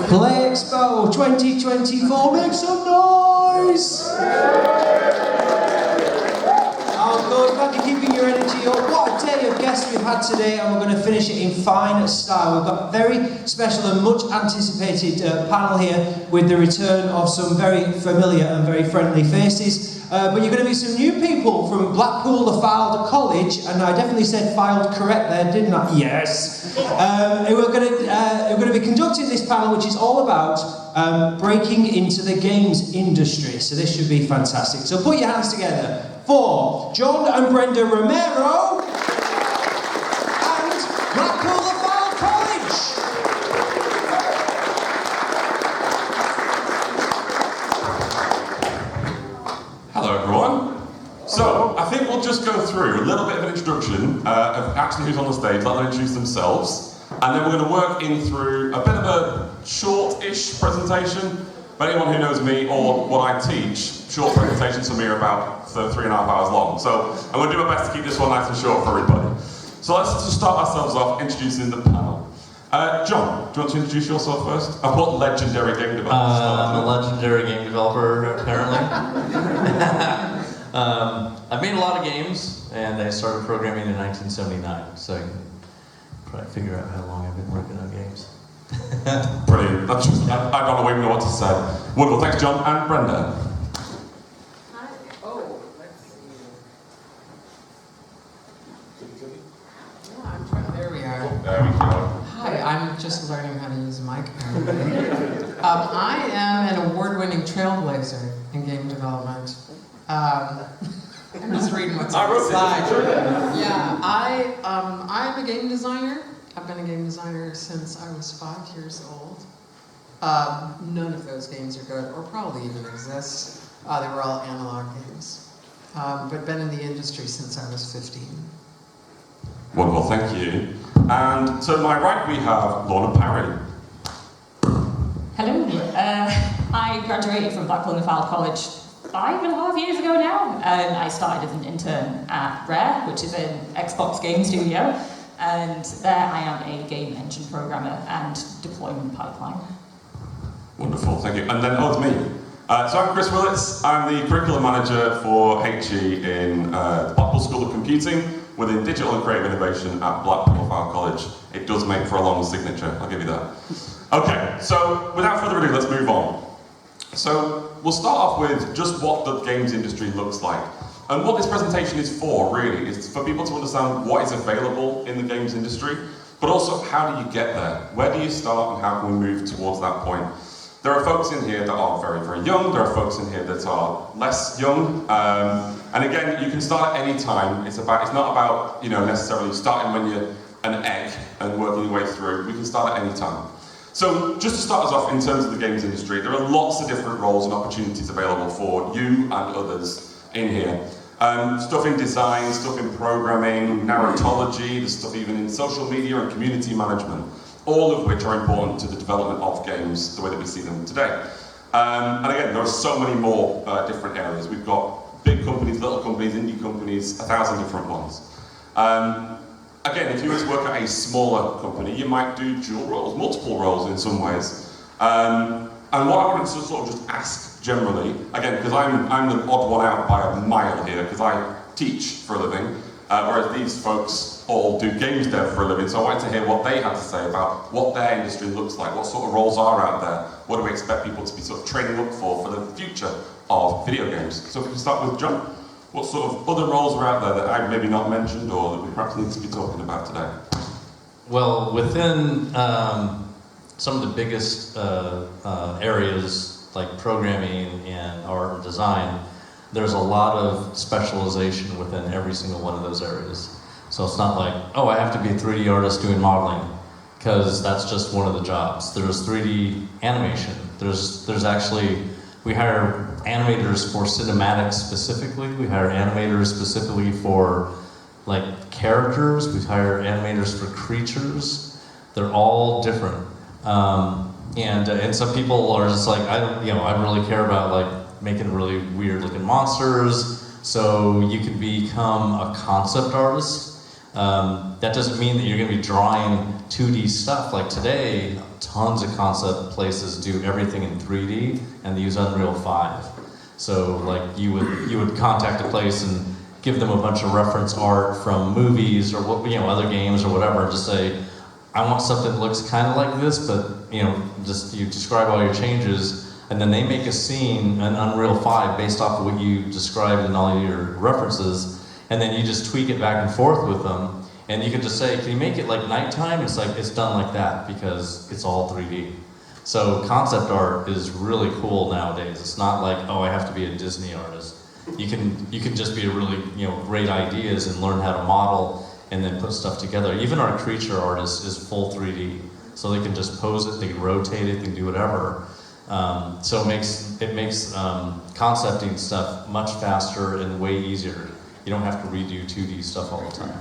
Play Expo 2024, make some noise! Oh good, glad you're keeping your energy up. What a day of guests we've had today, and we're going to finish it in fine style. We've got a very special and much anticipated panel here with the return of some very familiar and very friendly faces. But you're going to meet some new people from Blackpool, the Fylde College, and I definitely said Fylde correct there, didn't I? Yes! We're going to be conducting this panel, which is all about breaking into the games industry. So this should be fantastic. So put your hands together for John and Brenda Romero and Blackpool, the Fylde College. Hello everyone. So, I think we'll just go through a little bit of an introduction of actually who's on the stage, let them introduce themselves, and then we're going to work in through a bit of a short-ish presentation. For anyone who knows me or what I teach, short presentations for me are about 3.5 hours long. So, I'm going to do my best to keep this one nice and short for everybody. So let's just start ourselves off introducing the panel. John, do you want to introduce yourself first? I put legendary game developer. I'm a legendary game developer, apparently. I've made a lot of games, and I started programming in 1979, so you can probably figure out how long I've been working on games. Brilliant. That's just, I don't even know what to say. Wonderful. Thanks, John. And Brenda. Hi. Oh, let's see. Yeah, I'm trying. There we are. There we go. Hi, I'm just learning how to use a mic, apparently. I am an award-winning trailblazer in game development. I'm just reading what's on the slide. Yeah, I'm a game designer. I've been a game designer since I was 5 years old. None of those games are good, or probably even exist. They were all analog games. But been in the industry since I was 15. Wonderful, thank you. And to my right we have Lorna Parry. Hello. I graduated from Blackpool and Fylde College 5.5 years ago now. I started as an intern at Rare, which is an Xbox game studio. And there I am a game engine programmer and deployment pipeline. Wonderful, thank you. And then, it's me. So I'm Chris Willits. I'm the curriculum manager for HE in the Blackpool School of Computing within Digital and Creative Innovation at Blackpool Fylde College. It does make for a long signature, I'll give you that. Okay, so without further ado, let's move on. So we'll start off with just what the games industry looks like. And what this presentation is for, really, is for people to understand what is available in the games industry, but also how do you get there? Where do you start and how can we move towards that point? There are folks in here that are very, very young. There are folks in here that are less young. And again, you can start at any time. It's not about necessarily starting when you're an egg and working your way through. We can start at any time. So just to start us off in terms of the games industry, there are lots of different roles and opportunities available for you and others in here. Stuff in design, stuff in programming, narratology, there's stuff even in social media and community management, all of which are important to the development of games the way that we see them today. And again, there are so many more different areas. We've got big companies, little companies, indie companies, 1,000 different ones. Again, if you were to work at a smaller company, you might do dual roles, multiple roles in some ways. And what I wanted to sort of just ask generally, again, because I'm the odd one out by a mile here, because I teach for a living, whereas these folks all do games dev for a living, so I wanted to hear what they had to say about what their industry looks like, what sort of roles are out there, what do we expect people to be sort of training up for the future of video games. So if we can start with John, what sort of other roles are out there that I've maybe not mentioned or that we perhaps need to be talking about today? Well, within some of the biggest areas like programming and art and design, there's a lot of specialization within every single one of those areas. So it's not like, oh, I have to be a 3D artist doing modeling, because that's just one of the jobs. There's 3D animation. There's actually, we hire animators for cinematics specifically. We hire animators specifically for like characters. We hire animators for creatures. They're all different. And some people are just like, I really care about like making really weird looking monsters. So you can become a concept artist. That doesn't mean that you're going to be drawing 2D stuff. Like today, tons of concept places do everything in 3D and they use Unreal 5. So like you would contact a place and give them a bunch of reference art from movies or other games or whatever, and just say, I want something that looks kind of like this, but just you describe all your changes, and then they make a scene in Unreal 5 based off of what you described in all your references, and then you just tweak it back and forth with them, and you can just say, can you make it like nighttime? It's like, it's done like that because it's all 3D. So concept art is really cool nowadays. It's not like, oh, I have to be a Disney artist. You can just be a really great ideas and learn how to model and then put stuff together. Even our creature art is full 3D, so they can just pose it, they can rotate it, they can do whatever. So it makes concepting stuff much faster and way easier. You don't have to redo 2D stuff all the time.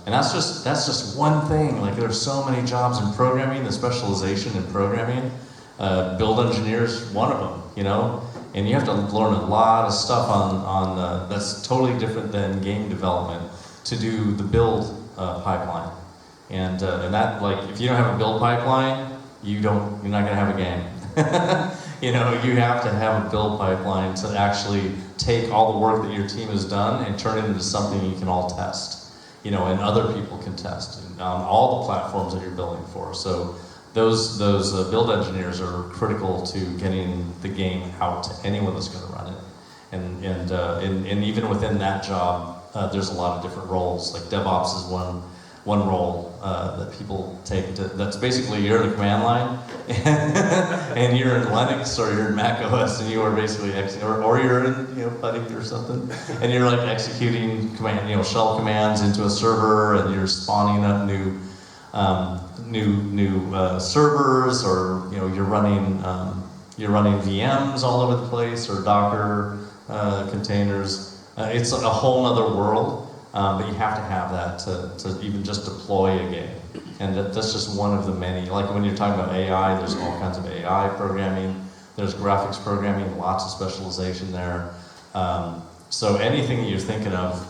And that's just one thing. Like there's so many jobs in programming, the specialization in programming. Build engineers, one of them, and you have to learn a lot of stuff on that's totally different than game development to do the build pipeline. And that, like, if you don't have a build pipeline, you're not gonna have a game. You have to have a build pipeline to actually take all the work that your team has done and turn it into something you can all test. And other people can test on all the platforms that you're building for. So those build engineers are critical to getting the game out to anyone that's going to run it. And even within that job, there's a lot of different roles. Like DevOps is one role that people take. That's basically you're in the command line, and you're in Linux or you're in Mac OS, and you are basically or you're in Putty or something, and you're like executing shell commands into a server, and you're spawning up new servers, or you're running VMs all over the place, or Docker containers. It's a whole other world. But you have to have that to even just deploy a game. And that's just one of the many. Like when you're talking about AI, there's all kinds of AI programming. There's graphics programming, lots of specialization there. So anything that you're thinking of,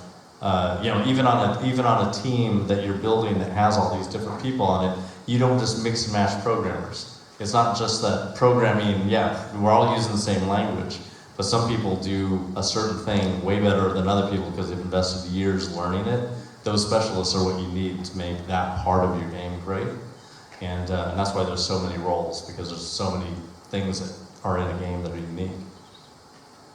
even on a team that you're building that has all these different people on it, you don't just mix and match programmers. It's not just that programming, we're all using the same language. But some people do a certain thing way better than other people because they've invested years learning it. Those specialists are what you need to make that part of your game great. And that's why there's so many roles, because there's so many things that are in a game that are unique.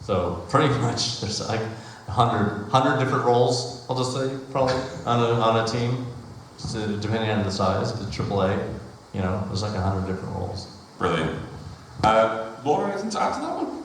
So pretty much there's like 100 different roles, I'll just say, probably, on a team, depending on the size. The AAA, there's like 100 different roles. Brilliant. Laura, anything to add to that one?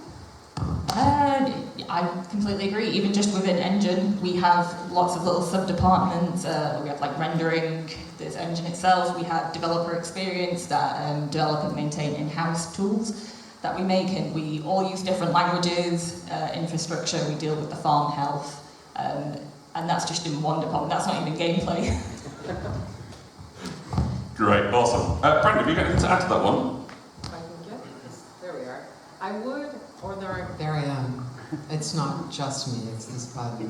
I completely agree. Even just within engine, we have lots of little sub-departments. We have like rendering, there's engine itself. We have developer experience that develop and maintain in-house tools that we make, and we all use different languages, infrastructure. We deal with the farm health, and that's just in one department. That's not even gameplay. Great, awesome. Brenda, have you got anything to add to that one? If I can get this, there we are. I would. Or there I am. It's not just me, it's this button. You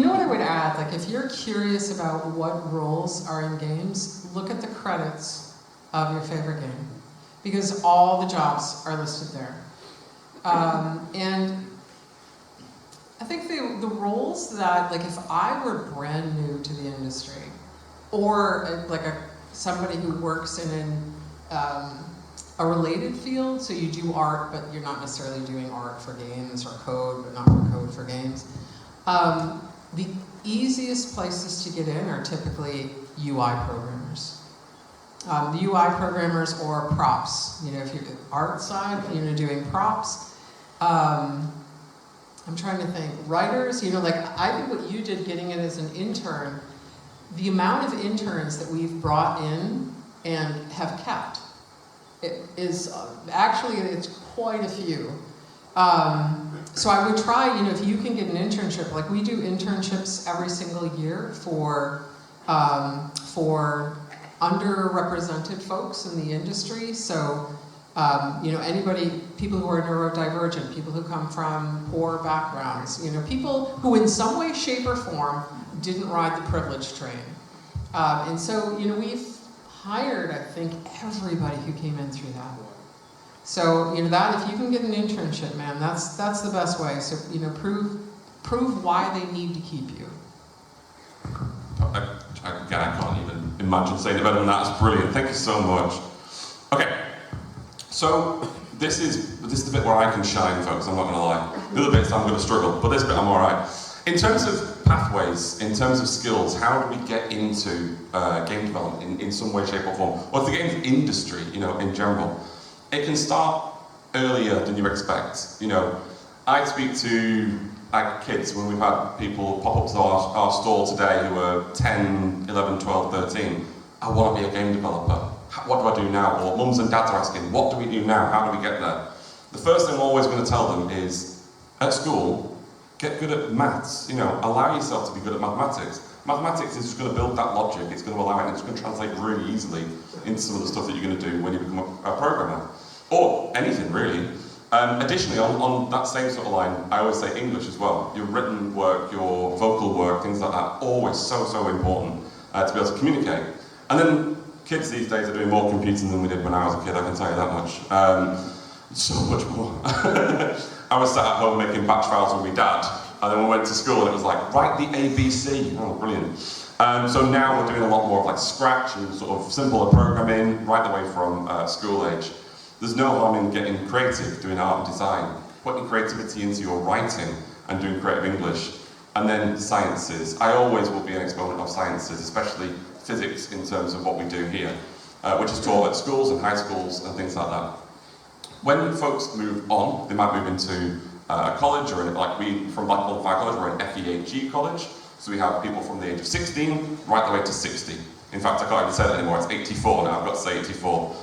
know what I would add? Like, if you're curious about what roles are in games, look at the credits of your favorite game, because all the jobs are listed there. And I think the roles that, like, if I were brand new to the industry, or somebody who works in a related field, so you do art, but you're not necessarily doing art for games, or code, but not for code for games. The easiest places to get in are typically UI programmers. The UI programmers or props. If you're art side, doing props. I'm trying to think. Writers, I think what you did getting in as an intern, the amount of interns that we've brought in and have kept, it's quite a few. So I would try, if you can get an internship, like we do internships every single year for underrepresented folks in the industry. So People who are neurodivergent, people who come from poor backgrounds, people who in some way, shape, or form didn't ride the privilege train. And so, we've hired, I think, everybody who came in through that. So, that if you can get an internship, man, that's the best way. So, prove why they need to keep you. I can't even imagine saying it better than that. It's brilliant. Thank you so much. Okay, so this is the bit where I can shine, folks. I'm not going to lie. The other bits I'm going to struggle, but this bit I'm all right. In terms of pathways, in terms of skills, how do we get into game development in some way, shape, or form? Or the games industry, in general. It can start earlier than you expect. I speak to kids when we've had people pop up to our store today who are 10, 11, 12, 13. I want to be a game developer. What do I do now? Or mums and dads are asking, what do we do now? How do we get there? The first thing I'm always going to tell them is, at school, get good at maths. Allow yourself to be good at mathematics. Mathematics is just going to build that logic. It's going to allow it, and it's going to translate really easily into some of the stuff that you're going to do when you become a programmer. Or anything, really. Additionally, on that same sort of line, I always say English as well. Your written work, your vocal work, things like that, always so important to be able to communicate. And then kids these days are doing more computing than we did when I was a kid, I can tell you that much. So much more. I was sat at home making batch files with my dad, and then we went to school and it was like, write the ABC. Oh, brilliant. So now we're doing a lot more of like Scratch and sort of simpler programming, right the way from school age. There's no harm in getting creative, doing art and design, putting creativity into your writing and doing creative English. And then sciences. I always will be an exponent of sciences, especially physics in terms of what we do here, which is taught at schools and high schools and things like that. When folks move on, they might move into a college, or like we from Blackpool College, we're an FEHG college, so we have people from the age of 16 right the way to 60. In fact, I can't even say that anymore, it's 84 now, I've got to say 84.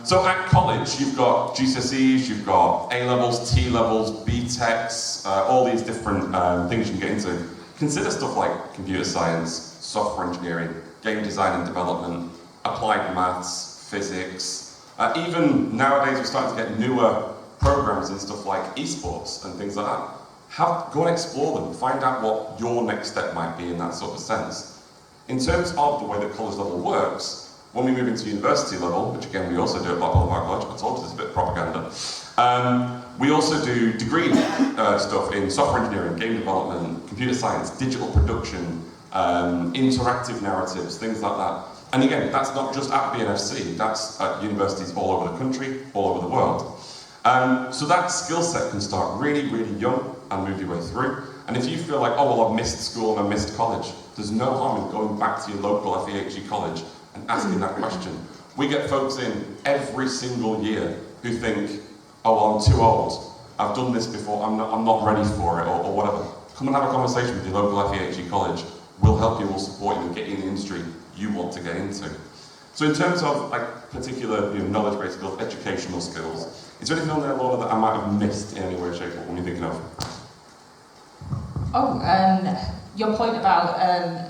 So at college, you've got GCSEs, you've got A-levels, T-levels, B-Techs, all these different things you can get into. Consider stuff like computer science, software engineering, game design and development, applied maths, physics. Even nowadays, we're starting to get newer programs and stuff like eSports and things like that. Go and explore them, find out what your next step might be in that sort of sense. In terms of the way that college level works, when we move into university level, which again we also do at Blackpool College, I told you there's a bit of propaganda, we also do degree stuff in software engineering, game development, computer science, digital production, interactive narratives, things like that. And again, that's not just at BNFC, that's at universities all over the country, all over the world. So that skill set can start really, really young and move your way through. And if you feel like, oh well, I've missed school and I've missed college, there's no harm in going back to your local FEHG college and asking that question. We get folks in every single year who think, oh well, I'm too old, I've done this before, I'm not ready for it, or whatever. Come and have a conversation with your local FEHG college. We'll help you, we'll support you and get you in the industry you want to get into. So in terms of like particular knowledge-based skills, educational skills, is there anything on there, Laura, that I might have missed in any way, shape, or form you're thinking of? Your point about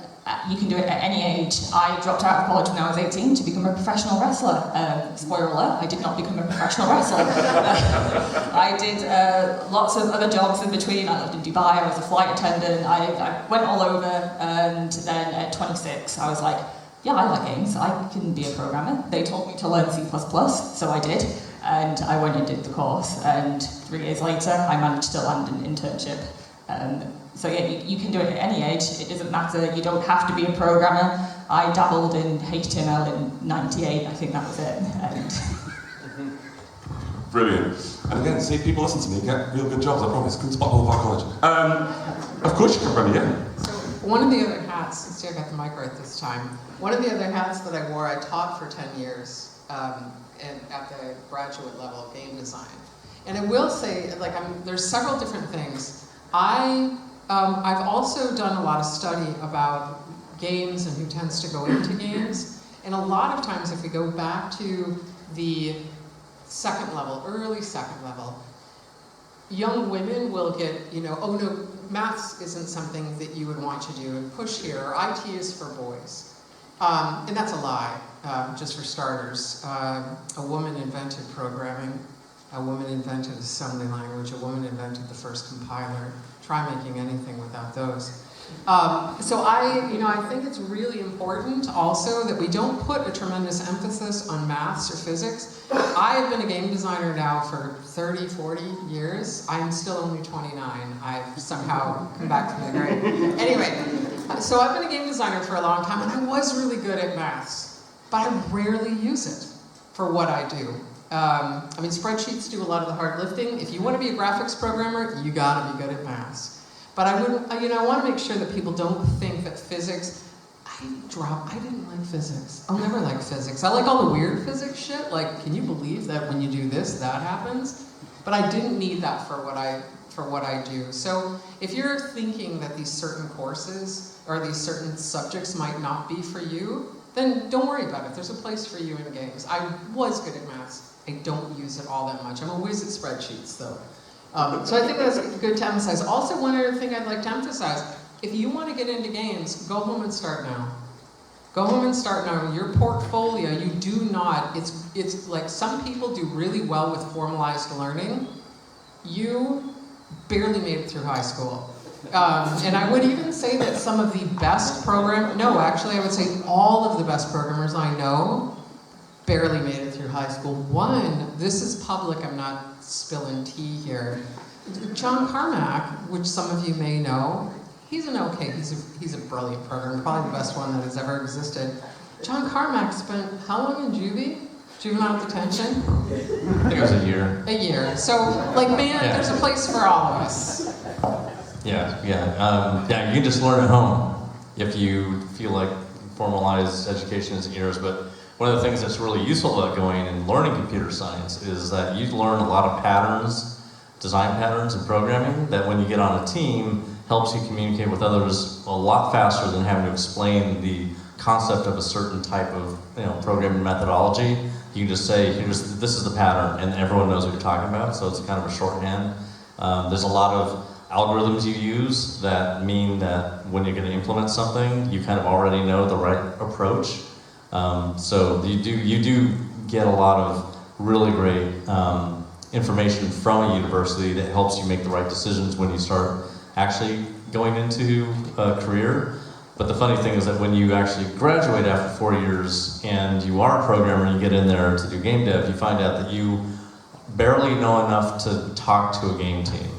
you can do it at any age. I dropped out of college when I was 18 to become a professional wrestler. Spoiler alert, I did not become a professional wrestler. I did lots of other jobs in between. I lived in Dubai, I was a flight attendant, I went all over, and then at 26 I was like, yeah, I like games, I can be a programmer. They taught me to learn C++, so I did, and I went and did the course, and 3 years later I managed to land an internship. So yeah, you can do it at any age, it doesn't matter, you don't have to be a programmer. I dabbled in HTML in '98, I think that was it. And Brilliant. And again, see, people listen to me, get real good jobs, I promise. Come to Blackpool College. Of course you can, Brenda, yeah. So one of the other hats, see I got the mic right this time, one of the other hats that I wore, I taught for 10 years at the graduate level of game design. And I will say, like, there's several different things. I've also done a lot of study about games and who tends to go into games. And a lot of times if we go back to the second level, early second level, young women will get, oh no, maths isn't something that you would want to do, and push here, or IT is for boys. And that's a lie. just for starters. A woman invented programming. A woman invented assembly language. A woman invented the first compiler. Try making anything without those. So I think it's really important also that we don't put a tremendous emphasis on maths or physics. I have been a game designer now for 30, 40 years. I'm still only 29. I've somehow come back from the grave. Anyway, so I've been a game designer for a long time, and I was really good at maths, but I rarely use it for what I do. I mean, spreadsheets do a lot of the hard lifting. If you want to be a graphics programmer, you gotta be good at maths. But I want to make sure that people don't think that physics, I didn't like physics. I'll never like physics. I like all the weird physics shit. Like, can you believe that when you do this, that happens? But I didn't need that for what I do. So if you're thinking that these certain courses or these certain subjects might not be for you, then don't worry about it. There's a place for you in games. I was good at maths. I don't use it all that much. I'm a whiz at spreadsheets, though. So I think that's good to emphasize. Also, one other thing I'd like to emphasize, if you want to get into games, go home and start now. Go home and start now. Your portfolio, you do not, it's like some people do really well with formalized learning. You barely made it through high school. And I would even say that some of the best I would say all of the best programmers I know barely made it through high school. One, this is public, I'm not spilling tea here. John Carmack, which some of you may know, he's a brilliant programmer, probably the best one that has ever existed. John Carmack spent how long in juvie? Juvenile detention? I think it was a year. A year. So, there's a place for all of us. Yeah. You can just learn at home if you feel like formalized education isn't yours. But one of the things that's really useful about going and learning computer science is that you learn a lot of patterns, design patterns and programming that when you get on a team helps you communicate with others a lot faster than having to explain the concept of a certain type of programming methodology. You can just say, this is the pattern, and everyone knows what you're talking about, so it's kind of a shorthand. There's a lot of algorithms you use that mean that when you're going to implement something, you kind of already know the right approach. So you do get a lot of really great information from a university that helps you make the right decisions when you start actually going into a career. But the funny thing is that when you actually graduate after 4 years and you are a programmer and you get in there to do game dev, you find out that you barely know enough to talk to a game team.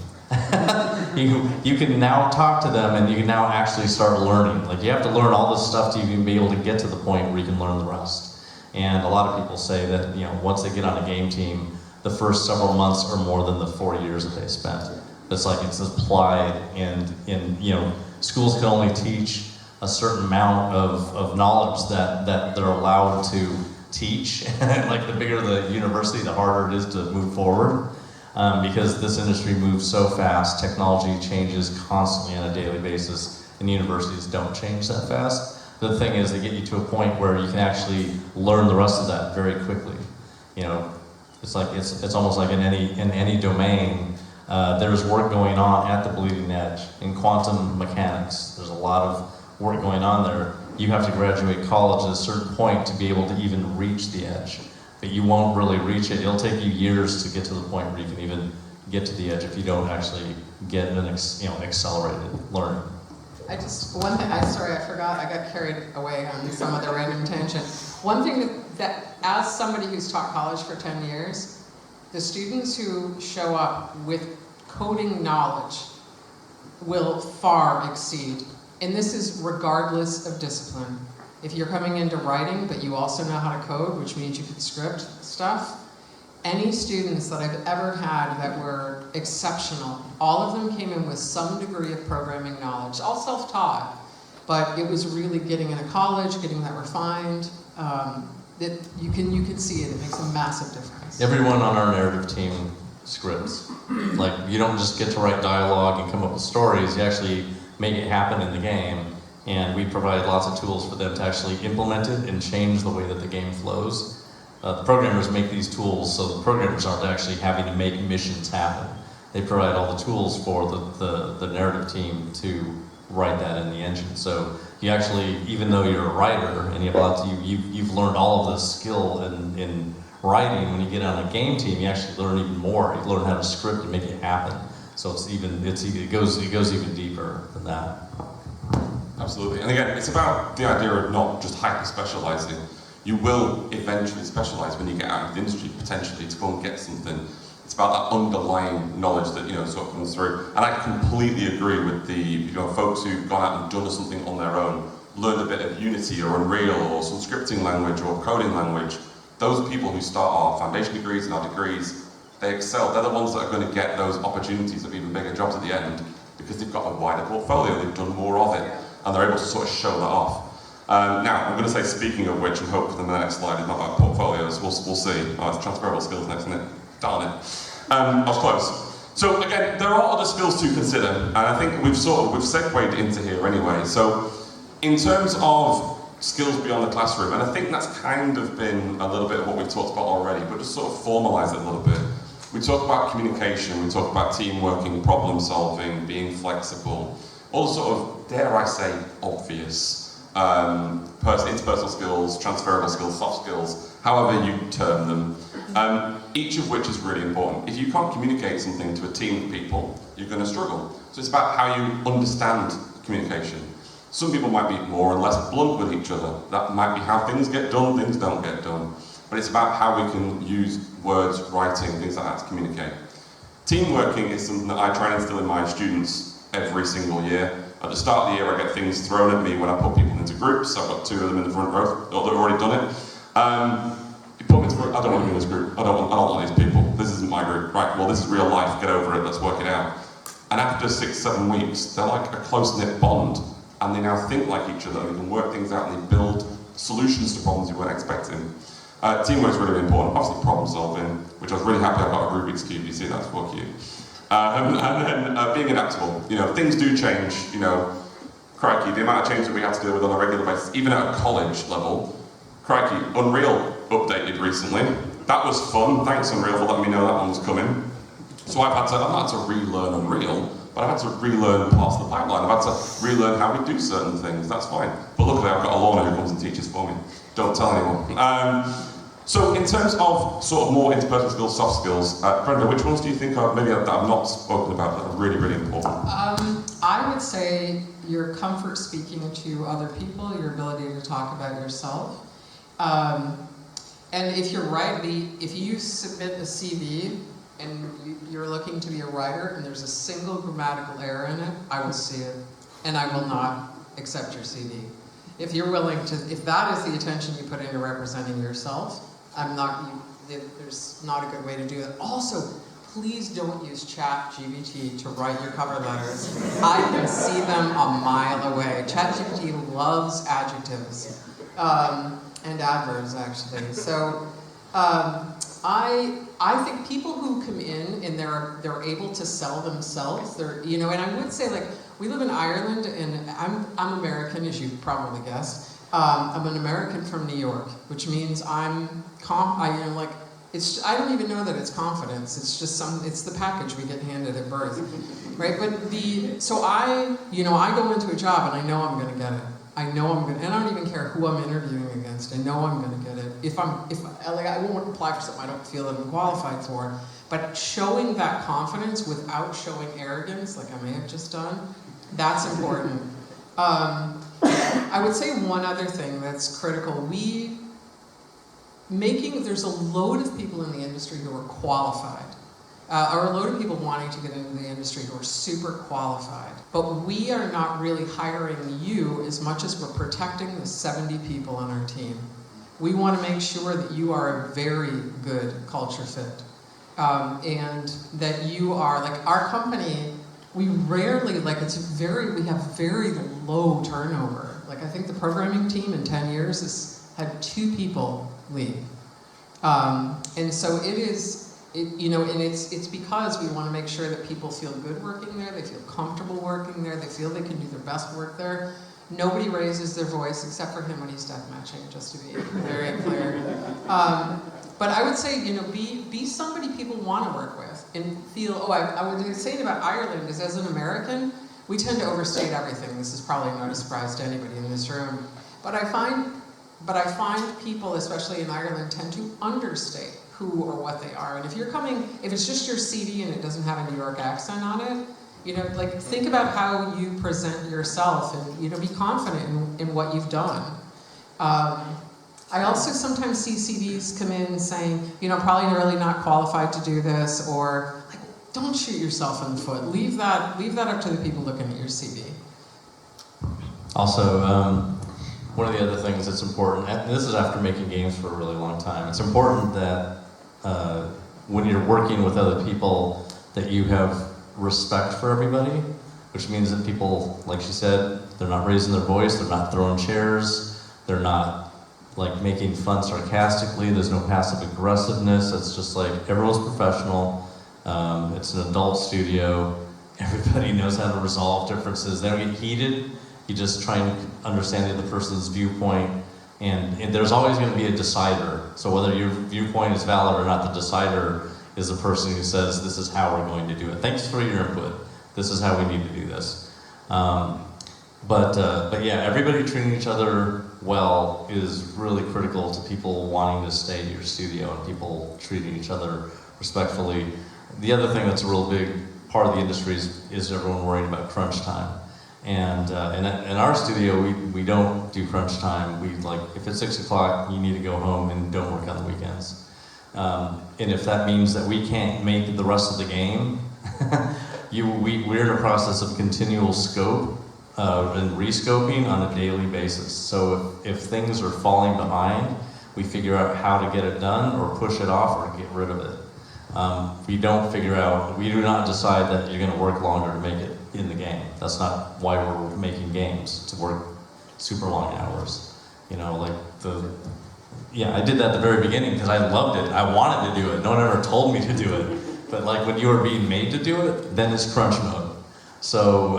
You can now talk to them and you can now actually start learning. Like, you have to learn all this stuff to even be able to get to the point where you can learn the rest. And a lot of people say that once they get on a game team, the first several months are more than the 4 years that they spent. It's applied, and schools can only teach a certain amount of knowledge that they're allowed to teach. Like, the bigger the university, the harder it is to move forward. Because this industry moves so fast, technology changes constantly on a daily basis, and universities don't change that fast. The thing is, they get you to a point where you can actually learn the rest of that very quickly. It's almost like in any domain, there's work going on at the bleeding edge. In quantum mechanics, there's a lot of work going on there. You have to graduate college at a certain point to be able to even reach the edge. But you won't really reach it. It'll take you years to get to the point where you can even get to the edge if you don't actually get an accelerated learning. I forgot, I got carried away on some other random tangent. One thing that as somebody who's taught college for 10 years, the students who show up with coding knowledge will far exceed, and this is regardless of discipline. If you're coming into writing, but you also know how to code, which means you can script stuff, any students that I've ever had that were exceptional, all of them came in with some degree of programming knowledge, all self-taught, but it was really getting into college, getting that refined. That you can see it makes a massive difference. Everyone on our narrative team scripts. Like, you don't just get to write dialogue and come up with stories, you actually make it happen in the game. And we provide lots of tools for them to actually implement it and change the way that the game flows. The programmers make these tools, so the programmers aren't actually having to make missions happen. They provide all the tools for the narrative team to write that in the engine. So you actually, even though you're a writer and you have lots, you've learned all of this skill in writing. When you get on a game team, you actually learn even more. You learn how to script and make it happen. So it goes even deeper than that. Absolutely. And again, it's about the idea of not just hyper-specializing. You will eventually specialize when you get out of the industry, potentially, to go and get something. It's about that underlying knowledge that, sort of comes through. And I completely agree with the, folks who've gone out and done something on their own, learned a bit of Unity or Unreal or some scripting language or coding language. Those people who start our foundation degrees and our degrees, they excel. They're the ones that are going to get those opportunities of even bigger jobs at the end because they've got a wider portfolio, they've done more of it, and they're able to sort of show that off. Now, I'm going to say, speaking of which, and hopefully the next slide is not about portfolios, we'll see. Oh, it's transferable skills next, isn't it? Darn it. I was close. So again, there are other skills to consider, and I think we've segued into here anyway. So in terms of skills beyond the classroom, and I think that's kind of been a little bit of what we've talked about already, but just sort of formalize it a little bit. We talk about communication, we talk about teamworking, problem solving, being flexible, all the sort of, dare I say, obvious interpersonal skills, transferable skills, soft skills, however you term them, each of which is really important. If you can't communicate something to a team of people, you're going to struggle. So it's about how you understand communication. Some people might be more or less blunt with each other. That might be how things get done, things don't get done. But it's about how we can use words, writing, things like that to communicate. Teamworking is something that I try and instill in my students every single year. At the start of the year, I get things thrown at me when I put people into groups. I've got 2 of them in the front row, or they've already done it. You put them into group, I don't want to be in this group. I don't want these people. This isn't my group. Right, well, this is real life. Get over it. Let's work it out. And after 6-7 weeks, they're like a close-knit bond. And they now think like each other, they can work things out, and they build solutions to problems you weren't expecting. Teamwork is really important. Obviously, problem solving, which I was really happy I got a Rubik's Cube. You see, that's for cute. And then being adaptable. Things do change. Crikey, the amount of change that we have to deal with on a regular basis, even at a college level. Crikey, Unreal updated recently. That was fun. Thanks, Unreal, for letting me know that one was coming. So I've had to relearn Unreal. But I've had to relearn parts of the pipeline. I've had to relearn how we do certain things. That's fine. But luckily, I've got a Lorna who comes and teaches for me. Don't tell anyone. So in terms of sort of more interpersonal skills, soft skills, Brenda, which ones do you think are maybe that I've not spoken about that are really, really important? I would say your comfort speaking to other people, your ability to talk about yourself. And if you're right, if you submit a CV and you're looking to be a writer and there's a single grammatical error in it, I will see it and I will not accept your CV. If you're willing to, if that is the attention you put into representing yourself, there's not a good way to do it. Also, please don't use ChatGPT to write your cover letters. I can see them a mile away. ChatGPT loves adjectives and adverbs, actually. So I think people who come in and they're able to sell themselves. And I would say, like, we live in Ireland, and I'm American, as you probably guessed. I'm an American from New York, which means I don't even know that it's confidence. It's just it's the package we get handed at birth, right? But I go into a job and I know I'm going to get it. And I don't even care who I'm interviewing against. I know I'm going to get it. I won't apply for something I don't feel that I'm qualified for. But showing that confidence without showing arrogance, like I may have just done, that's important. I would say one other thing that's critical. There's a load of people in the industry who are qualified, or a load of people wanting to get into the industry who are super qualified. But we are not really hiring you as much as we're protecting the 70 people on our team. We want to make sure that you are a very good culture fit. And that you are, like, our company, we rarely, we have very low turnover. Like, I think the programming team in 10 years has had 2 people leave. And so it's because we want to make sure that people feel good working there, they feel comfortable working there, they feel they can do their best work there. Nobody raises their voice except for him when he's death matching, just to be very clear. But I would say, be somebody people want to work with and feel, I would say about Ireland is, as an American, we tend to overstate everything. This is probably not a surprise to anybody in this room. But I find people, especially in Ireland, tend to understate who or what they are. And if it's just your CD and it doesn't have a New York accent on it, you know, like think about how you present yourself and, you know, be confident in what you've done. I also sometimes see CDs come in saying, you know, probably really not qualified to do this, or like, don't shoot yourself in the foot. Leave that up to the people looking at your CD. Also, one of the other things that's important, and this is after making games for a really long time, it's important that when you're working with other people that you have respect for everybody, which means that people, like she said, they're not raising their voice, they're not throwing chairs, they're not like making fun sarcastically, there's no passive aggressiveness, it's just like everyone's professional, it's an adult studio, everybody knows how to resolve differences, they don't get heated, you just try and understand the other person's viewpoint, and there's always going to be a decider, so whether your viewpoint is valid or not, the decider is the person who says, this is how we're going to do it. Thanks for your input, this is how we need to do this. But yeah, everybody treating each other well is really critical to people wanting to stay at your studio and people treating each other respectfully. The other thing that's a real big part of the industry is everyone worrying about crunch time. And in our studio, we don't do crunch time. We like, if it's 6 o'clock, you need to go home and don't work on the weekends. And if that means that we can't make the rest of the game, we're in a process of continual scope and rescoping on a daily basis. So if things are falling behind, we figure out how to get it done or push it off or get rid of it. We do not decide that you're going to work longer to make it in the game. That's not why we're making games, to work super long hours. You know, like I did that at the very beginning because I loved it. I wanted to do it. No one ever told me to do it. But like when you are being made to do it, then it's crunch mode. So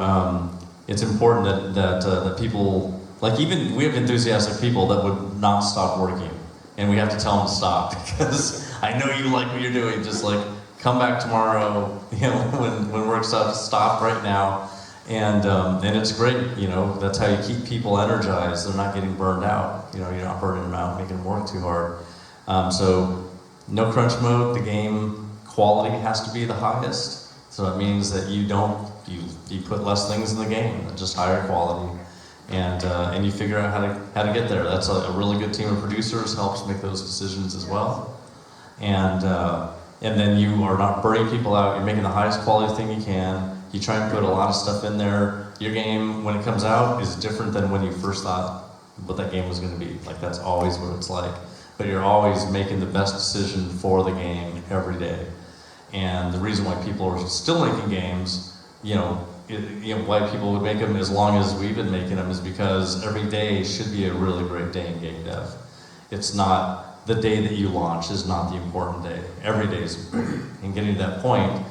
it's important that people, like even we have enthusiastic people that would not stop working, and we have to tell them to stop because I know you like what you're doing. Just like come back tomorrow, you know, when work stop right now, and it's great. You know, that's how you keep people energized. They're not getting burned out. You know, you're not burning them out, making them work too hard. So no crunch mode. The game quality has to be the highest. So that means that you put less things in the game, just higher quality, and you figure out how to get there. That's a really good team of producers helps make those decisions as well, and then you are not burning people out. You're making the highest quality thing you can. You try and put a lot of stuff in there. Your game, when it comes out, is different than when you first thought what that game was going to be. Like that's always what it's like. But you're always making the best decision for the game every day. And the reason why people are still making games, why people would make them as long as we've been making them is because every day should be a really great day in game dev. It's not the day that you launch is not the important day. Every day is important. And getting to that point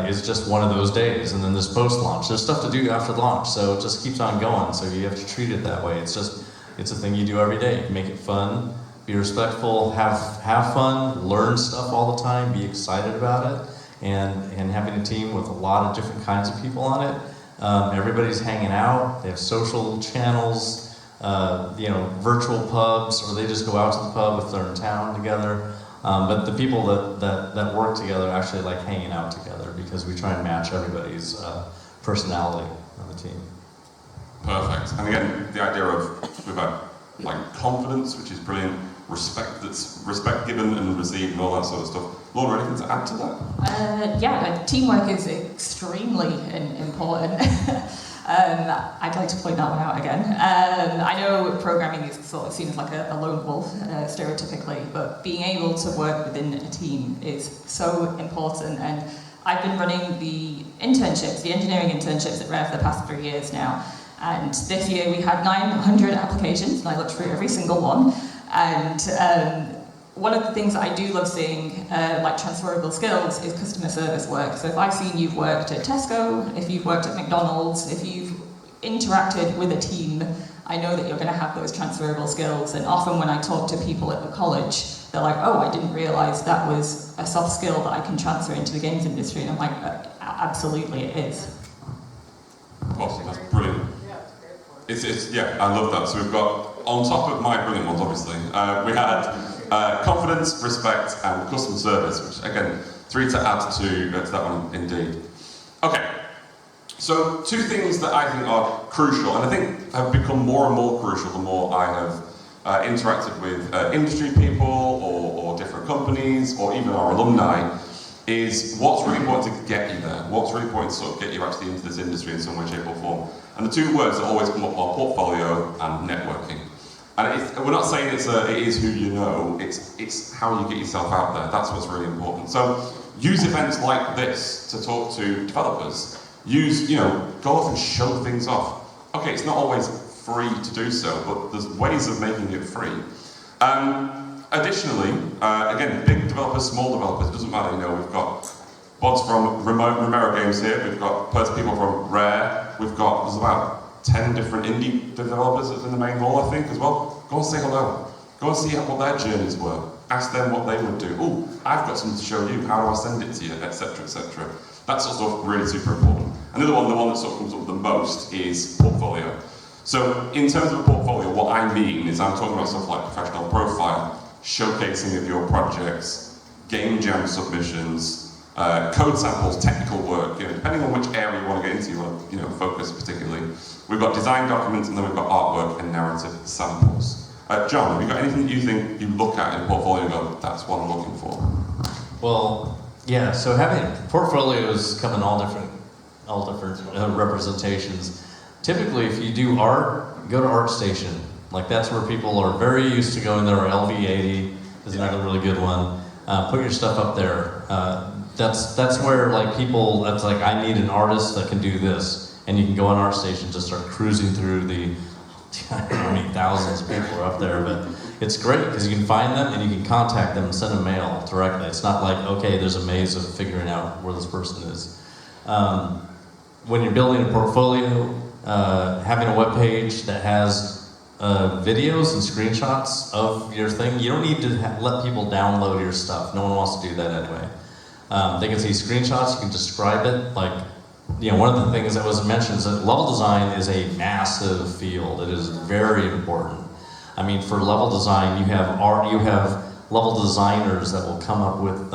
is just one of those days. And then there's post-launch. There's stuff to do after launch, so it just keeps on going. So you have to treat it that way. It's a thing you do every day. Make it fun. Be respectful, have fun, learn stuff all the time, be excited about it, and having a team with a lot of different kinds of people on it. Everybody's hanging out, they have social channels, virtual pubs, or they just go out to the pub if they're in town together. But the people that work together actually like hanging out together because we try and match everybody's personality on the team. Perfect. And again, the idea of we've had like confidence, which is brilliant, respect given and received and all that sort of stuff. Laura, anything to add to that? Teamwork is extremely important. I'd like to point that one out again. I know programming is sort of seen as like a lone wolf, stereotypically, but being able to work within a team is so important. And I've been running the engineering internships at Rare for the past 3 years now. And this year we had 900 applications, and I looked through every single one. And one of the things that I do love seeing, like transferable skills, is customer service work. So if I've seen you've worked at Tesco, if you've worked at McDonald's, if you've interacted with a team, I know that you're going to have those transferable skills. And often when I talk to people at the college, they're like, oh, I didn't realize that was a soft skill that I can transfer into the games industry. And I'm like, absolutely it is. Awesome, that's brilliant. Yeah, I love that. So we've got, on top of my brilliant ones, obviously, we had confidence, respect, and customer service, which, again, 3 to add to that one, indeed. Okay, so 2 things that I think are crucial, and I think have become more and more crucial the more I have interacted with industry people or different companies, or even our alumni, is what's really important to get you there, what's really important to sort of get you actually into this industry in some way, shape or form. And the 2 words that always come up are portfolio and networking. And we're not saying it is who you know, it's how you get yourself out there. That's what's really important. So use events like this to talk to developers. Go off and show things off. Okay, it's not always free to do so, but there's ways of making it free. Additionally, again, big developers, small developers, it doesn't matter, we've got bots from Romero Games here, we've got people from Rare, there's about 10 different indie developers in the main hall, I think, as well. Go and say hello. Go and see what their journeys were. Ask them what they would do. Oh, I've got something to show you. How do I send it to you, etc., etc. That sort of stuff really super important. Another one, the one that sort of comes up the most is portfolio. So in terms of a portfolio, what I mean is I'm talking about stuff like professional profile, showcasing of your projects, game jam submissions, code samples, technical work, depending on which area you want to get into, you want to focus particularly. We've got design documents, and then we've got artwork and narrative samples. John, have you got anything that you think you look at in a portfolio and go, that's what I'm looking for? Well, yeah, so having portfolios come in all different representations. Typically, if you do art, go to ArtStation. Like, that's where people are very used to going there, or LV80 is another really good one. Put your stuff up there. That's where, like, people, that's like, I need an artist that can do this. And you can go on ArtStation, just start cruising through the, I don't know how many thousands of people are up there, but it's great because you can find them and you can contact them and send a mail directly. It's not like, okay, there's a maze of figuring out where this person is. When you're building a portfolio, having a web page that has videos and screenshots of your thing, you don't need to let people download your stuff. No one wants to do that anyway. They can see screenshots, you can describe it. Like, one of the things that was mentioned is that level design is a massive field. It is very important. I mean, for level design, you have level designers that will come up with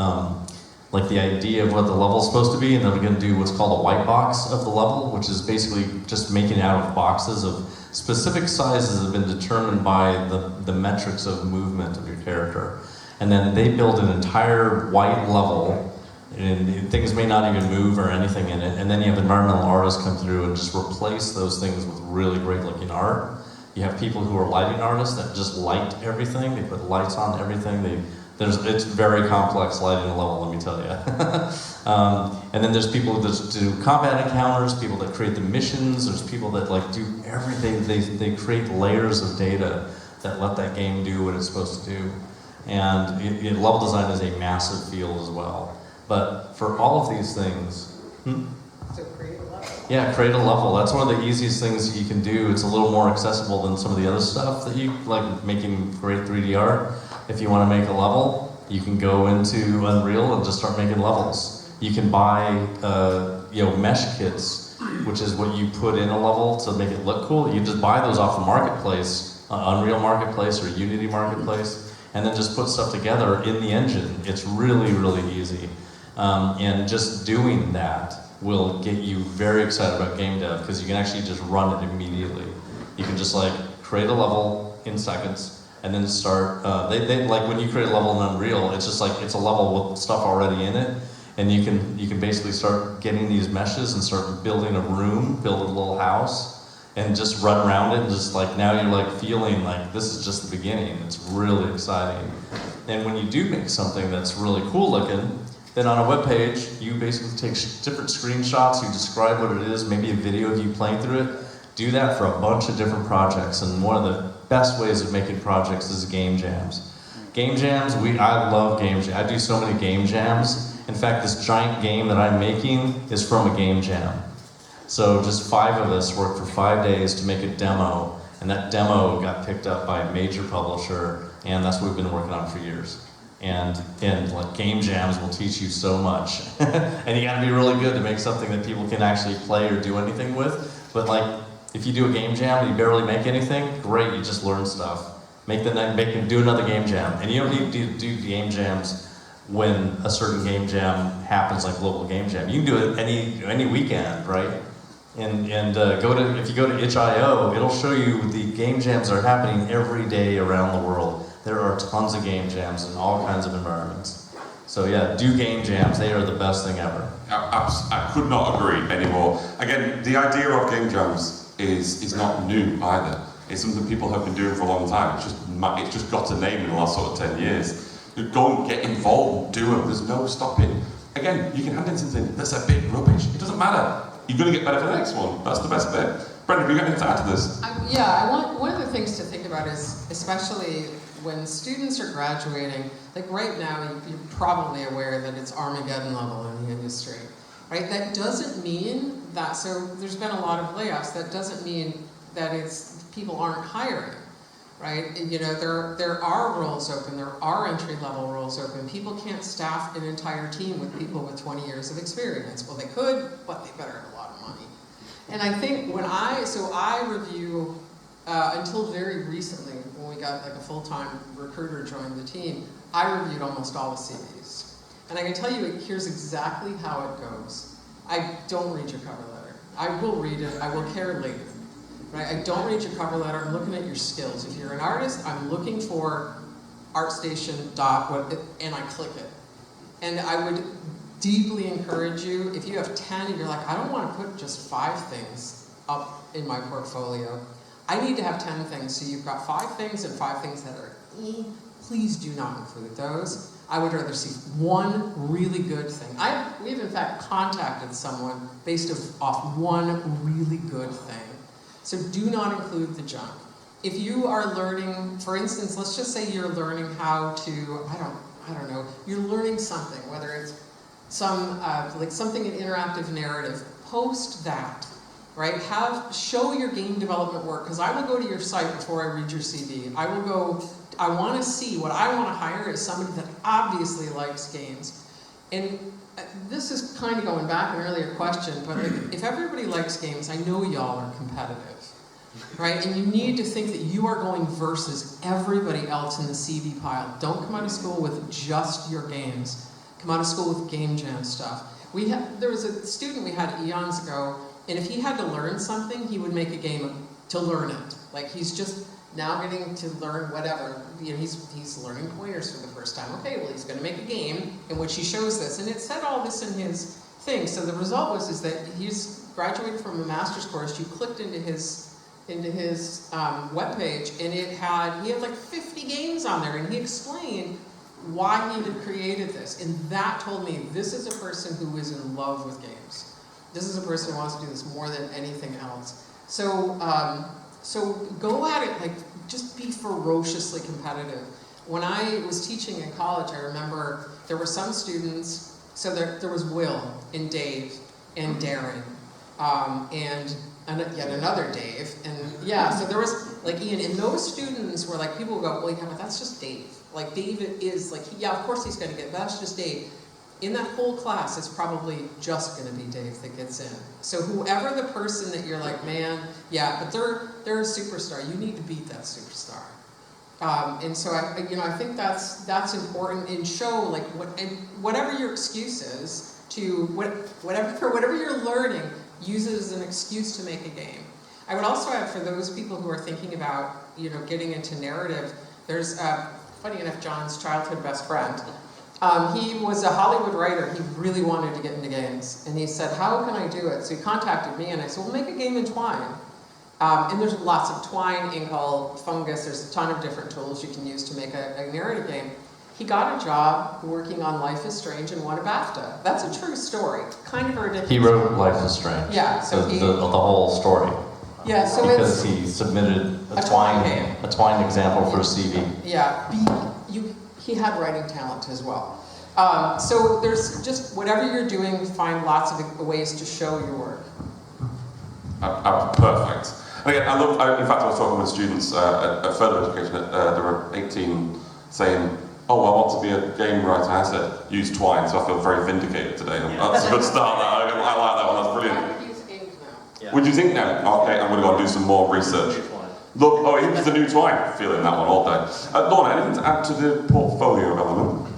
like the idea of what the level is supposed to be, and they're going to do what's called a white box of the level, which is basically just making out of boxes of specific sizes that have been determined by the metrics of movement of your character. And then they build an entire white level, and things may not even move or anything in it, and then you have environmental artists come through and just replace those things with really great looking art. You have people who are lighting artists that just light everything. They put lights on everything. It's very complex lighting a level, let me tell you. And then there's people that do combat encounters, people that create the missions, there's people that like do everything. They create layers of data that let that game do what it's supposed to do. And level design is a massive field as well. But for all of these things, So create a level. yeah, create a level. That's one of the easiest things you can do. It's a little more accessible than some of the other stuff that you like making great 3D art. If you want to make a level, you can go into Unreal and just start making levels. You can buy mesh kits, which is what you put in a level to make it look cool. You just buy those off the marketplace, Unreal Marketplace or Unity Marketplace, and then just put stuff together in the engine. It's really, really easy. And just doing that will get you very excited about game dev because you can actually just run it immediately. You can just like create a level in seconds and then start. They like when you create a level in Unreal, it's just like it's a level with stuff already in it, and you can basically start getting these meshes and start building a room, build a little house, and just run around it and just like now you're like feeling like this is just the beginning. It's really exciting. And when you do make something that's really cool looking, then on a web page, you basically take different screenshots, you describe what it is, maybe a video of you playing through it. Do that for a bunch of different projects, and one of the best ways of making projects is game jams. Game jams, I love game jams. I do so many game jams. In fact, this giant game that I'm making is from a game jam. So just 5 of us worked for 5 days to make a demo, and that demo got picked up by a major publisher, and that's what we've been working on for years. And like game jams will teach you so much. And you gotta be really good to make something that people can actually play or do anything with. But like, if you do a game jam and you barely make anything, great, you just learn stuff. Do another game jam. And you don't need to do game jams when a certain game jam happens, like local game jam. You can do it any weekend, right? And if you go to itch.io, it'll show you the game jams that are happening every day around the world. There are tons of game jams in all kinds of environments. So yeah, do game jams. They are the best thing ever. I could not agree anymore. Again, the idea of game jams is not new either. It's something people have been doing for a long time. It's just got a name in the last sort of 10 years. You go and get involved, do them. There's no stopping. Again, you can hand in something that's a bit rubbish. It doesn't matter. You're going to get better for the next one. That's the best bit. Brenda, have you got anything to add to this? One of the things to think about is, especially when students are graduating, like right now, you're probably aware that it's Armageddon level in the industry, right? That doesn't mean that, so there's been a lot of layoffs. That doesn't mean that people aren't hiring, right? You know, there are roles open, there are entry-level roles open. People can't staff an entire team with people with 20 years of experience. Well, they could, but they better have a lot of money. And I think I review, until very recently, when we got like a full-time recruiter joined the team, I reviewed almost all the CVs. And I can tell you, here's exactly how it goes. I don't read your cover letter. I will read it, I will care later. Right? I don't read your cover letter, I'm looking at your skills. If you're an artist, I'm looking for ArtStation and I click it. And I would deeply encourage you, if you have 10 and you're like, I don't want to put just 5 things up in my portfolio. I need to have 10 things, so you've got 5 things and 5 things that are please do not include those. I would rather see one really good thing. We've in fact contacted someone based off one really good thing. So do not include the junk. If you are learning, for instance, let's just say you're learning how to, I don't know, you're learning something, whether it's something in interactive narrative, post that, right? Show your game development work, because I will go to your site before I read your CV. I want to see, what I want to hire is somebody that obviously likes games. And this is kind of going back an earlier question, but if everybody likes games, I know y'all are competitive, right? And you need to think that you are going versus everybody else in the CV pile. Don't come out of school with just your games. Come out of school with game jam stuff. There was a student we had eons ago, and if he had to learn something, he would make a game to learn it. Like, he's just now getting to learn whatever. You know, he's learning pointers for the first time. Okay, well, he's going to make a game in which he shows this, and it said all this in his thing. So the result is that he's graduated from a master's course. You clicked into his webpage, and he had like 50 games on there, and he explained why he had created this, and that told me this is a person who is in love with games. This is a person who wants to do this more than anything else. So go at it, like, just be ferociously competitive. When I was teaching in college, I remember there were some students, so there was Will and Dave and Darren, and yet another Dave, and yeah, so there was, like, Ian, and those students were like, people would go, well, yeah, but that's just Dave. Like, Dave is, like, yeah, of course he's going to get, but that's just Dave. In that whole class, it's probably just going to be Dave that gets in. So whoever the person that you're like, man, yeah, but they're a superstar. You need to beat that superstar. And so I think that's important, and show, like, whatever your excuse is to whatever you're learning, use it as an excuse to make a game. I would also add, for those people who are thinking about, you know, getting into narrative, there's funny enough, John's childhood best friend. He was a Hollywood writer. He really wanted to get into games. And he said, how can I do it? So he contacted me, and I said, well, make a game in Twine. And there's lots of Twine, Inkhole, Fungus. There's a ton of different tools you can use to make a narrative game. He got a job working on Life is Strange and won a BAFTA. That's a true story. Kind of a ridiculous. He wrote Life is Strange. Yeah. So the whole story. Yeah. So because he submitted a Twine example for a CV. Yeah. He had writing talent as well. So there's just, whatever you're doing, find lots of ways to show your work. Perfect. And again, in fact, I was talking with students at further education, there were 18 saying, oh, I want to be a game writer. I said, use Twine, so I feel very vindicated today. That's a good start. I like that one, that's brilliant. I use games now. What do you think now? Okay, I'm going to go and do some more research. Look, oh, here's the new twine. Feeling that one all day. Lorna, anything to add to the portfolio element?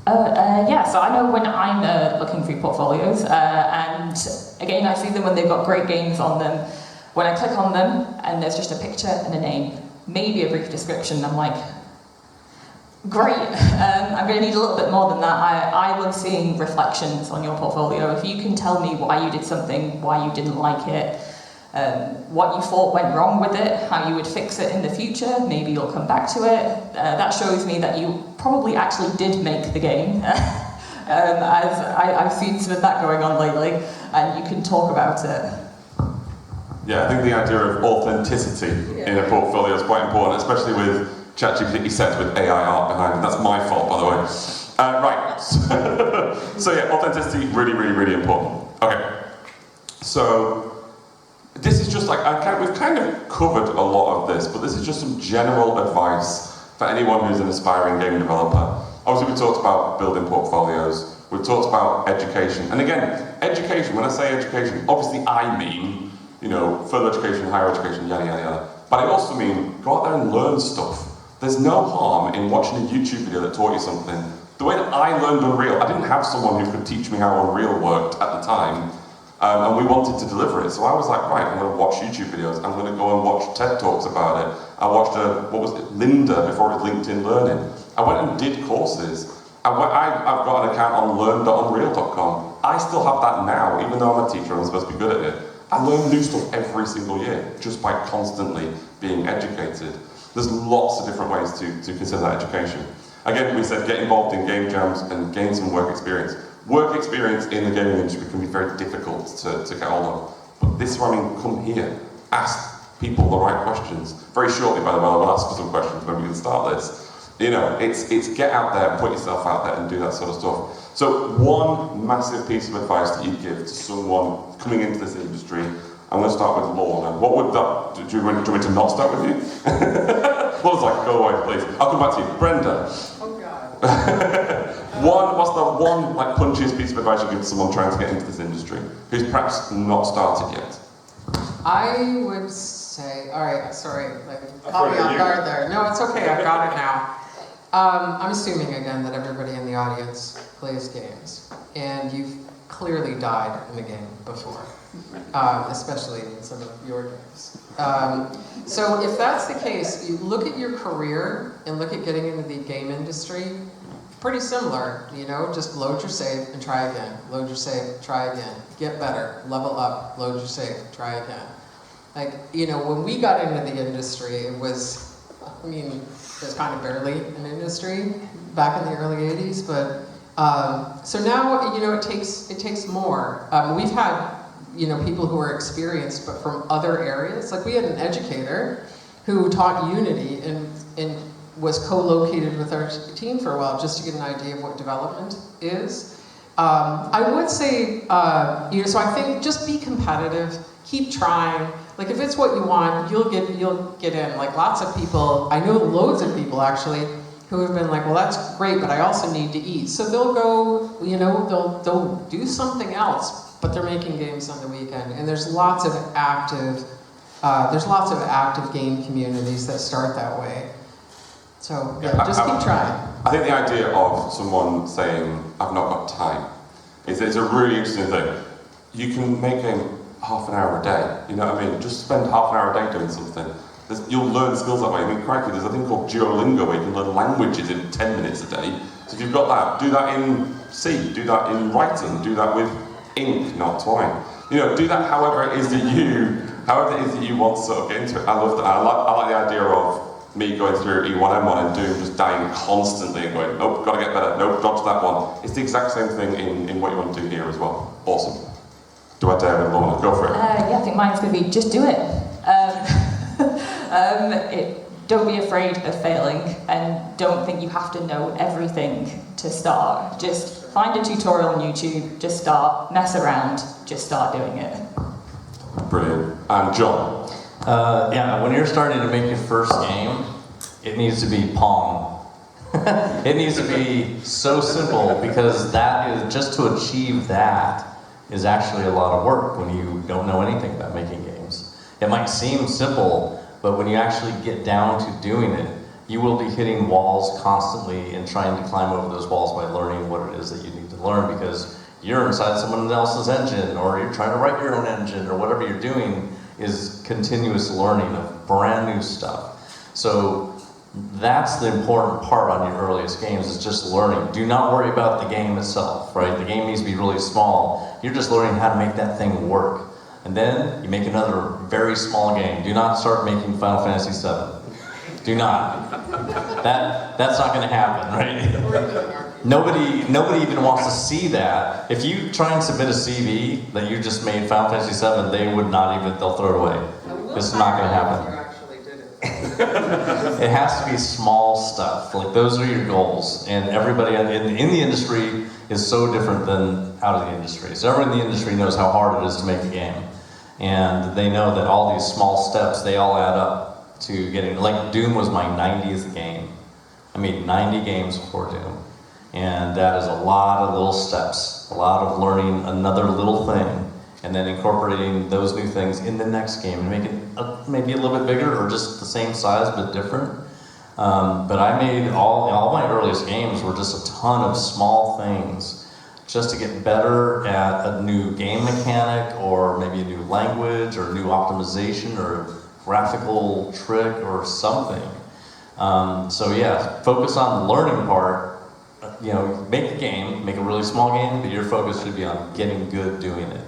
Yeah, so I know when I'm looking through portfolios, and again, I see them when they've got great games on them. When I click on them, and there's just a picture and a name, maybe a brief description, I'm like, great, I'm going to need a little bit more than that. I love seeing reflections on your portfolio. If you can tell me why you did something, why you didn't like it, what you thought went wrong with it, how you would fix it in the future, maybe you'll come back to it. That shows me that you probably actually did make the game, as I've seen some of that going on lately, and you can talk about it. Yeah, I think the idea of authenticity in a portfolio is quite important, especially with ChatGPT sets with AI art behind it. That's my fault, by the way. Right, so yeah, authenticity, really, really, really important. Okay, so this is just like, we've kind of covered a lot of this, but this is just some general advice for anyone who's an aspiring game developer. Obviously, we talked about building portfolios, we've talked about education, and again, education, when I say education, obviously I mean, you know, further education, higher education, yada, yada, yada. But I also mean, go out there and learn stuff. There's no harm in watching a YouTube video that taught you something. The way that I learned Unreal, I didn't have someone who could teach me how Unreal worked at the time, and we wanted to deliver it. So I was like, right, I'm going to watch YouTube videos. I'm going to go and watch TED Talks about it. I watched, Linda, before it was LinkedIn Learning. I went and did courses. I've got an account on learn.unreal.com. I still have that now, even though I'm a teacher and I'm supposed to be good at it. I learn new stuff every single year, just by constantly being educated. There's lots of different ways to consider that education. Again, we said get involved in game jams and gain some work experience. Work experience in the gaming industry can be very difficult to get hold of. But this is where I mean, come here, ask people the right questions. Very shortly, by the way, I will ask for some questions when we can start this. You know, it's get out there, put yourself out there and do that sort of stuff. So one massive piece of advice that you'd give to someone coming into this industry, I'm going to start with Lorna. What would that, do you want me to not start with you? Lorna's like, go away please. I'll come back to you. Brenda. Oh God. What's the one like punchiest piece of advice you give to someone trying to get into this industry, who's perhaps not started yet? I would say, all right, sorry, like, caught me off guard there. No, it's okay, I've got it now. I'm assuming again that everybody in the audience plays games, and you've clearly died in the game before, especially in some of your games. So if that's the case, you look at your career and look at getting into the game industry, pretty similar, you know, just load your save and try again, load your save, try again, get better, level up, load your save, try again. Like, you know, when we got into the industry, it was, I mean, it was kind of barely an industry back in the early 80s, but so now, you know, it takes more. We've had, you know, people who are experienced, but from other areas. Like, we had an educator who taught Unity and was co-located with our team for a while, just to get an idea of what development is. I would say, you know, so I think just be competitive, keep trying. Like, if it's what you want, you'll get in. Like, lots of people, I know loads of people actually, who have been like, well, that's great, but I also need to eat. So they'll go, you know, they'll do something else, but they're making games on the weekend. And there's lots of active game communities that start that way. So yeah, just keep trying. I think the idea of someone saying, I've not got time, is a really interesting thing. You can make game half an hour a day, you know what I mean? Just spend half an hour a day doing something. You'll learn skills that way. I mean, crikey, there's a thing called Duolingo where you can learn languages in 10 minutes a day. So if you've got that, do that in C, do that in writing, do that with ink, not twine. You know, do that however it is that you want to sort of get into it. I love that. I like the idea of me going through E1M1 and doom, just dying constantly and going, nope, gotta get better, nope, dodge that one. It's the exact same thing in what you want to do here as well. Awesome. Do I dare with Lorna? Go for it. Yeah, I think mine's going to be just do it. Don't be afraid of failing, and don't think you have to know everything to start. Just find a tutorial on YouTube, just start, mess around, just start doing it. Brilliant. And John? Yeah, when you're starting to make your first game, it needs to be Pong. It needs to be so simple, because that is, just to achieve that, is actually a lot of work when you don't know anything about making games. It might seem simple, but when you actually get down to doing it, you will be hitting walls constantly and trying to climb over those walls by learning what it is that you need to learn, because you're inside someone else's engine, or you're trying to write your own engine, or whatever you're doing is continuous learning of brand new stuff. So that's the important part on your earliest games, is just learning. Do not worry about the game itself, right? The game needs to be really small. You're just learning how to make that thing work. And then you make another very small game. Do not start making Final Fantasy VII. Do not. That's not going to happen, right? Nobody even wants to see that. If you try and submit a CV that you just made Final Fantasy VII, they would not even, they'll throw it away. It's not going to happen. You actually did it. It has to be small stuff. Like, those are your goals. And everybody in the industry is so different than out of the industry. So everyone in the industry knows how hard it is to make a game. And they know that all these small steps, they all add up to getting, like Doom was my 90th game. I made 90 games before Doom. And that is a lot of little steps, a lot of learning another little thing, and then incorporating those new things in the next game and make it maybe a little bit bigger or just the same size but different. But I made all my earliest games were just a ton of small things just to get better at a new game mechanic, or maybe a new language, or new optimization, or graphical trick, or something. So yeah, focus on the learning part. You know, make the game, make a really small game, but your focus should be on getting good doing it.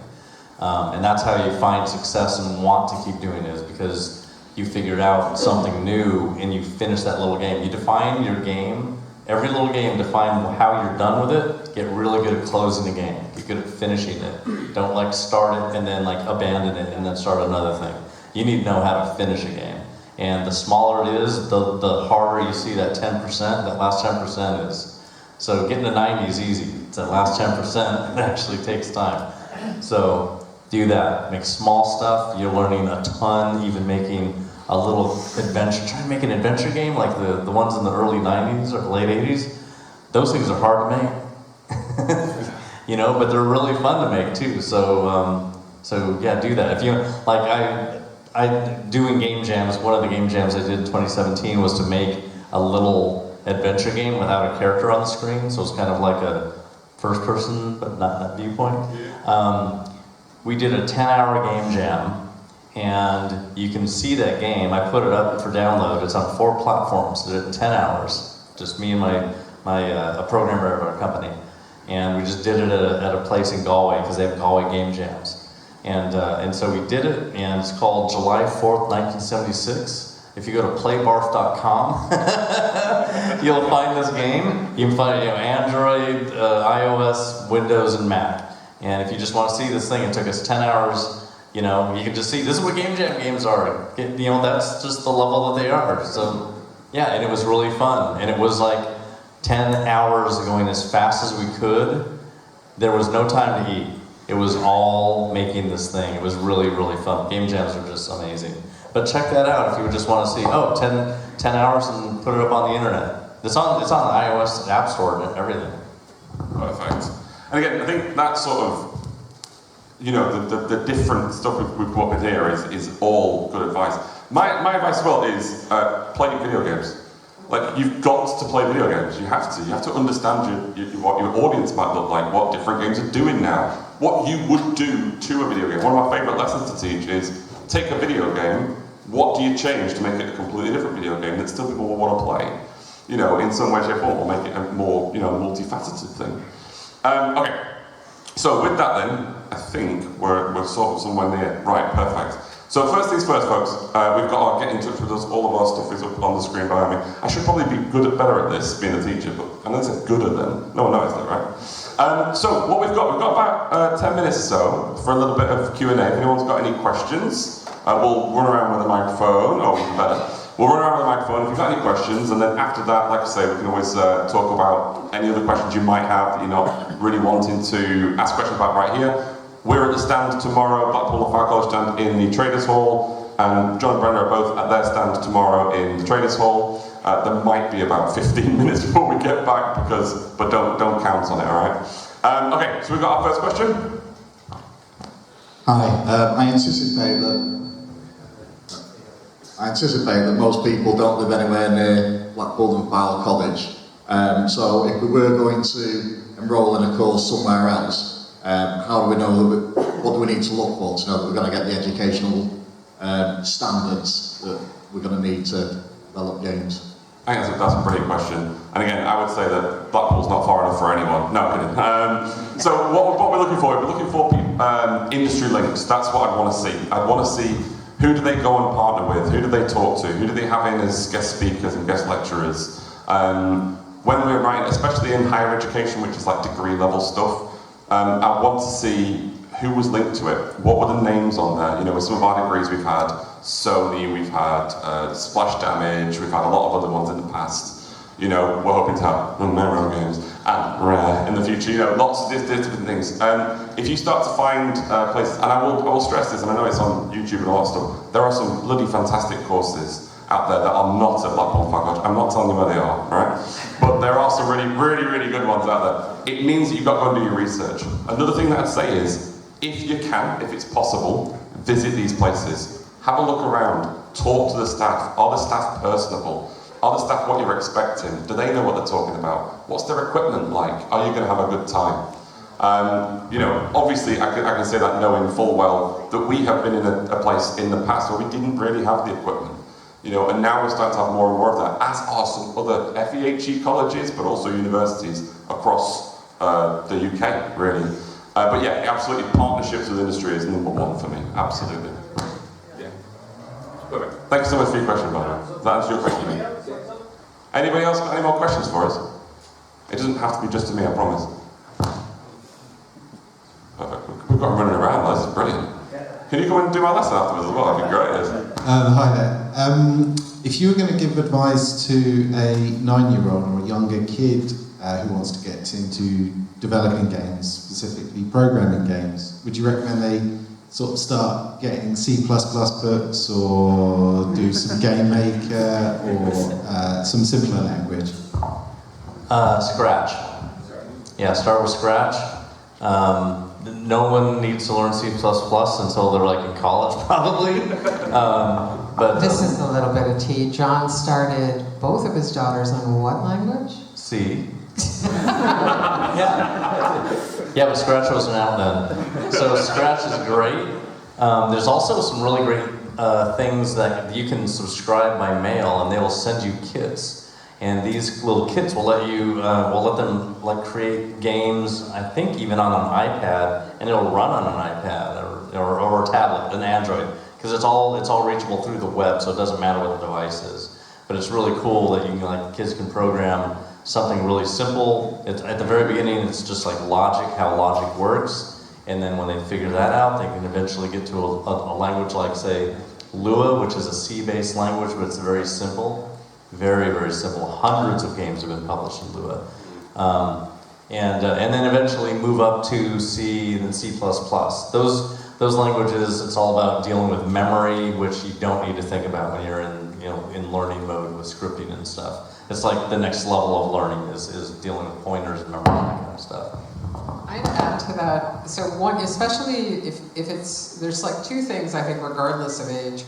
And that's how you find success and want to keep doing it, is because you figured out something new and you finish that little game. You define your game, every little game, define how you're done with it, get really good at closing the game, get good at finishing it. Don't like start it and then like abandon it and then start another thing. You need to know how to finish a game. And the smaller it is, the harder you see that 10%, that last 10% is. So getting to 90 is easy. It's that last 10% that actually takes time. So do that. Make small stuff. You're learning a ton, even making a little adventure. Try to make an adventure game like the ones in the early 90s or late 80s. Those things are hard to make. You know, but they're really fun to make too. So yeah, do that. If you like, I doing game jams. One of the game jams I did in 2017 was to make a little adventure game without a character on the screen, so it's kind of like a first person, but not that viewpoint. We did a 10-hour game jam, and you can see that game. I put it up for download. It's on 4 platforms. Did it in 10 hours. Just me and a programmer at our company. And we just did it at a place in Galway, because they have Galway game jams. And so we did it, and it's called July 4th, 1976. If you go to playbarf.com, you'll find this game. You can find it, Android, iOS, Windows, and Mac. And if you just want to see this thing, it took us 10 hours. You can just see, this is what game jam games are. That's just the level that they are. So, yeah, and it was really fun. And it was like 10 hours going as fast as we could. There was no time to eat. It was all making this thing. It was really, really fun. Game jams are just amazing. But check that out if you just want to see, 10 hours and put it up on the internet. It's on the iOS App Store and everything. Perfect. And again, I think that sort of, the different stuff we've come up with here is all good advice. My advice as well is play video games. Like, you've got to play video games. You have to. You have to understand what your audience might look like, what different games are doing now, what you would do to a video game. One of my favourite lessons to teach is take a video game. What do you change to make it a completely different video game that still people will want to play? In some way, shape, or form, or make it a more, multifaceted thing. Okay, so with that then, I think we're sort of somewhere near. Right, perfect. So first things first, folks, we've got our get in touch with us. All of our stuff is up on the screen behind me. I should probably be better at this, being a teacher, but I know it's gooder than. No one knows that, right? So what we've got about 10 minutes or so for a little bit of Q&A. If anyone's got any questions, we'll run around with a microphone, or even better, we'll run around with a microphone if you've got any questions, and then after that, like I say, we can always talk about any other questions you might have that you're not really wanting to ask questions about right here. We're at the stand tomorrow, Blackpool and Fylde College stand in the Traders Hall, and John and Brenda are both at their stand tomorrow in the Traders Hall. There might be about 15 minutes before we get back, but don't count on it, alright? Okay, so we've got our first question. Hi, I anticipate that most people don't live anywhere near Blackpool and Fylde College. So if we were going to enrol in a course somewhere else, how do we know what do we need to look for to know that we're going to get the educational standards that we're going to need to develop games? I think that's a brilliant question. And again, I would say that Blackpool's not far enough for anyone. No, I'm kidding. So what we're looking for, industry links. That's what I want to see. I want to see who do they go and partner with, who do they talk to, who do they have in as guest speakers and guest lecturers. When we're writing, especially in higher education, which is like degree level stuff, I want to see who was linked to it. What were the names on there? You know, with some of our degrees we've had Sony, we've had Splash Damage, we've had a lot of other ones in the past. You know, we're hoping to have Romero Games and Rare in the future. You know, lots of different things. If you start to find places, and I will stress this, and I know it's on YouTube and a lot of stuff, there are some bloody fantastic courses out there that are not at Blackpool and Fylde College. I'm not telling you where they are, alright? But there are some really good ones out there. It means that you've got to go and do your research. Another thing that I'd say is, if you can, if it's possible, visit these places. Have a look around, talk to the staff. Are the staff personable? Are the staff what you're expecting? Do they know what they're talking about? What's their equipment like? Are you going to have a good time? You know, obviously I can say that knowing full well that we have been in a place in the past where we didn't really have the equipment. You know, and now we're starting to have more and more of that, as are some other FEHE colleges, but also universities across the UK, really. But yeah, absolutely, partnerships with industry is number one for me, absolutely. Yeah. Perfect. Thank you so much for your question, by the way. Does that answer your question? Anybody else got any more questions for us? It doesn't have to be just to me, I promise. Perfect. We've got them running around, this is brilliant. Can you come and do my lesson afterwards as well? That'd be great. Hi there. If you were going to give advice to a 9-year-old or a younger kid who wants to get into developing games, specifically programming games, would you recommend they sort of start getting C++ books or do some Game Maker or some simpler language? Scratch. Yeah, start with Scratch. No one needs to learn C++ until they're like in college, probably. But This is a little bit of tea. John started both of his daughters on what language? C. Yeah, but Scratch wasn't out then. So Scratch is great. There's also some really great things that you can subscribe by mail, and they will send you kits. And these little kits will let you, will let them like create games. I think even on an iPad, and it'll run on an iPad or a tablet, an Android, because it's all reachable through the web, so it doesn't matter what the device is. But it's really cool that you can, like, kids can program something really simple. At the very beginning, it's just like logic, how logic works, and then when they figure that out, they can eventually get to a language like, say, Lua, which is a C-based language, but it's very simple. Very simple. Hundreds of games have been published in Lua. And then eventually move up to C and then C++. Those languages, it's all about dealing with memory, which you don't need to think about when you're in learning mode with scripting and stuff. It's like the next level of learning is dealing with pointers and memory and that kind of stuff. I'd add to that. So one, especially if it's, there's like two things I think regardless of age.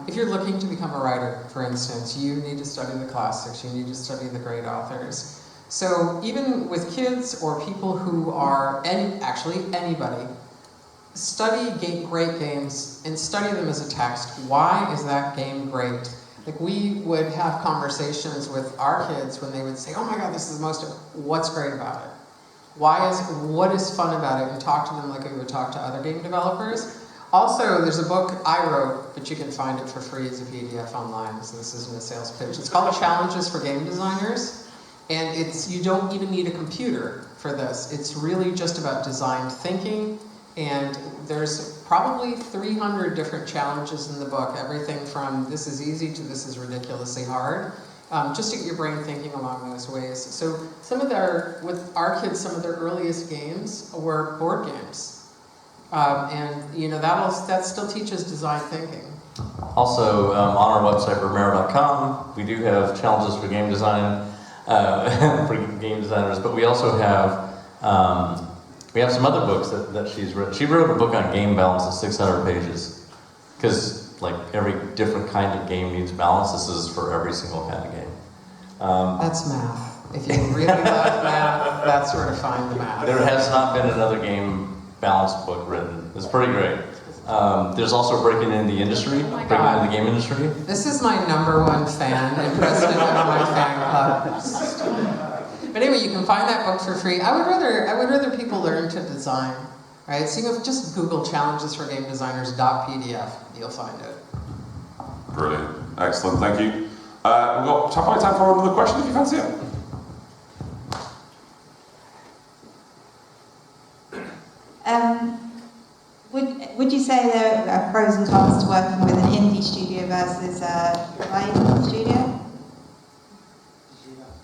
If you're looking to become a writer, for instance, you need to study the classics, you need to study the great authors. So even with kids or people who are, actually anybody, study great games and study them as a text. Why is that game great? Like, we would have conversations with our kids when they would say, oh my god, this is the most, what's great about it? What is fun about it? And talk to them like we would talk to other game developers. Also, there's a book I wrote, but you can find it for free as a PDF online, so this isn't a sales pitch. It's called Challenges for Game Designers, and you don't even need a computer for this. It's really just about design thinking, and there's probably 300 different challenges in the book, everything from this is easy to this is ridiculously hard, just to get your brain thinking along those ways. So with our kids, some of their earliest games were board games. And that still teaches design thinking. Also, on our website, Romero.com, we do have challenges for game design, for game designers, but we also have We have some other books that she's written. She wrote a book on game balance at 600 pages. Because like every different kind of game needs balance. This is for every single kind of game. That's math. If you really love math, that's where to find the math. There has not been another game balance book written. It's pretty great. There's also Breaking in the Industry, Breaking in the Game Industry. This is my #1 fan and president of my fan club. But anyway, you can find that book for free. I would rather people learn to design, right? So you just Google challenges for game designers.pdf, you'll find it. Brilliant. Excellent. Thank you. We've got probably time for another question if you fancy it. Would you say there are pros and cons to working with an indie studio versus a AAA studio?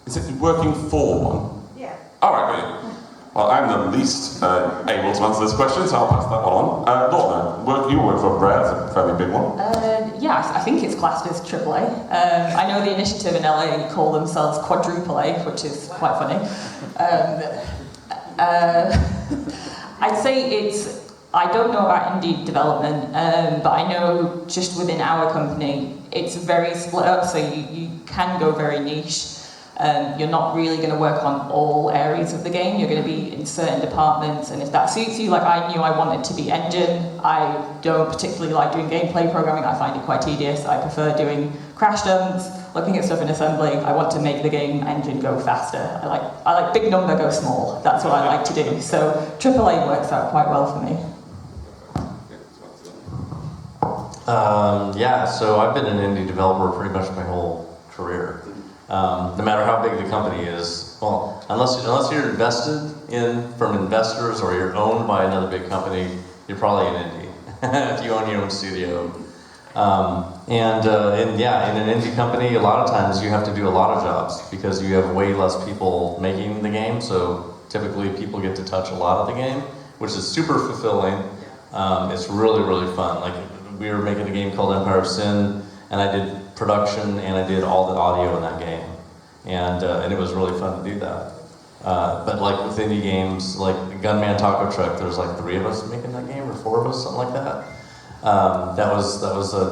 Is it working for one? Yeah. All right, brilliant. Well, I'm the least able to answer this question, so I'll pass that one on. Lorna, you work for Rare, that's a fairly big one. Yeah, I think it's classed as AAA. I know the initiative in LA call themselves quadruple A, which is quite funny. I'd say I don't know about indie development, but I know just within our company, it's very split up, so you can go very niche. You're not really going to work on all areas of the game. You're going to be in certain departments, and if that suits you, like I knew I wanted to be engine. I don't particularly like doing gameplay programming. I find it quite tedious. I prefer doing crash dumps, looking at stuff in assembly. I want to make the game engine go faster. I like big number go small. That's what I like to do. So AAA works out quite well for me. Yeah, so I've been an indie developer pretty much my whole career. No matter how big the company is, well, unless you're invested in from investors or you're owned by another big company, you're probably an indie. If you own your own studio. In an indie company, a lot of times you have to do a lot of jobs because you have way less people making the game, so typically people get to touch a lot of the game, which is super fulfilling. It's really, really fun. Like, we were making a game called Empire of Sin, and I did production and I did all the audio in that game, and it was really fun to do that. But like with indie games, like Gunman Taco Truck, there's like 3 of us making that game, or 4 of us, something like that. That was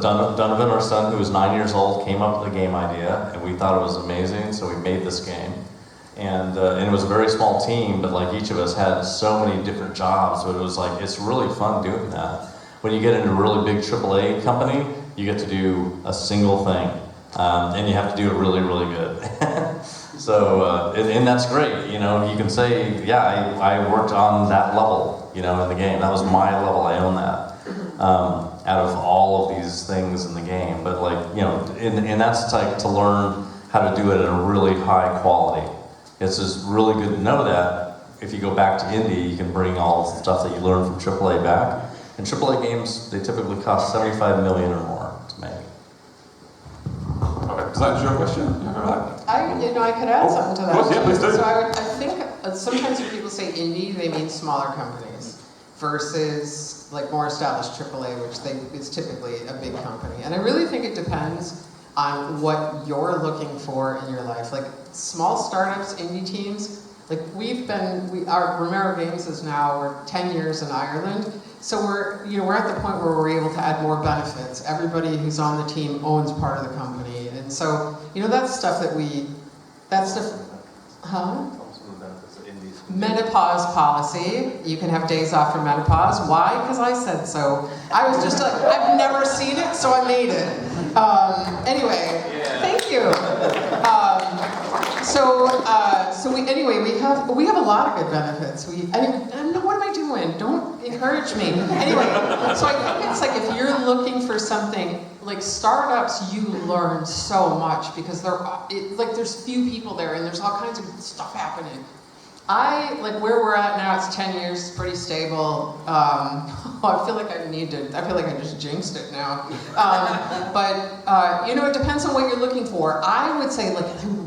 Donovan, our son, who was 9 years old, came up with the game idea, and we thought it was amazing, so we made this game. And it was a very small team, but like each of us had so many different jobs, but it was like, it's really fun doing that. When you get into a really big AAA company, you get to do a single thing, and you have to do it really, really good. So, and that's great, you know, you can say, yeah, I worked on that level, you know, in the game. That was my level, I own that, out of all of these things in the game. But like, you know, and that's like to learn how to do it at a really high quality. It's just really good to know that if you go back to indie, you can bring all the stuff that you learned from AAA back. And AAA games, they typically cost $75 million or more to make. Okay, does that answer your question? I could add something to that. Of course, yeah, please do. So I think sometimes when people say indie, they mean smaller companies versus like more established AAA, which is typically a big company. And I really think it depends on what you're looking for in your life. Like small startups, indie teams, like our Romero Games is now, we're 10 years in Ireland. So we're at the point where we're able to add more benefits. Everybody who's on the team owns part of the company. And so, that's stuff Menopause policy. You can have days off for menopause. Why? Because I said so. I was just like, I've never seen it, so I made it. Anyway, thank you. We have a lot of good benefits. What am I doing? Don't encourage me. Anyway, so I think it's like if you're looking for something, like startups, you learn so much because there's few people there and there's all kinds of stuff happening. Where we're at now, it's 10 years, it's pretty stable. I feel like I just jinxed it now. It depends on what you're looking for. I would say, I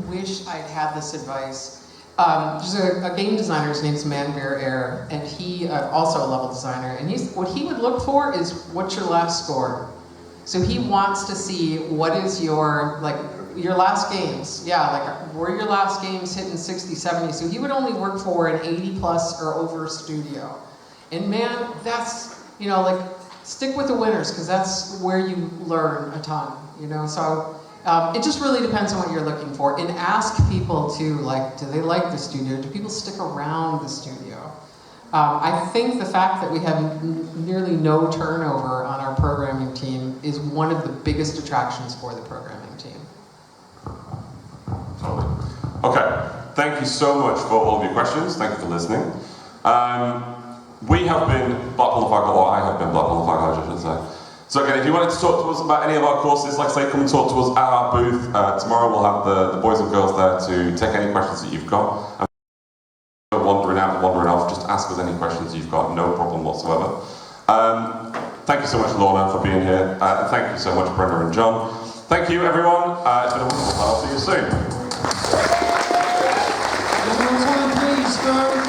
wish I'd had this advice. There's a game designer, his name's Manveer Air, and he also a level designer, and what he would look for is what's your last score. So he wants to see what is your your last games, yeah, like were your last games hitting 60, 70? So he would only work for an 80 plus or over studio. And man, that's, you know, like stick with the winners because that's where you learn a ton, you know. So it just really depends on what you're looking for. And ask people too, like, do they like the studio? Do people stick around the studio? I think the fact that we have nearly no turnover on our programming team is one of the biggest attractions for the programming team. Totally. Okay, thank you so much for all of your questions. Thank you for listening. We have been Blackpool and Fylde, or I have been Blackpool and Fylde, I should say. So again, if you wanted to talk to us about any of our courses, like I say, come and talk to us at our booth. Tomorrow we'll have the boys and girls there to take any questions that you've got. And wandering out and wandering off, just ask us any questions you've got, no problem whatsoever. Thank you so much, Lorna, for being here. Thank you so much, Brenda and John. Thank you, everyone. It's been a wonderful time. I'll see you soon. One more time, please, for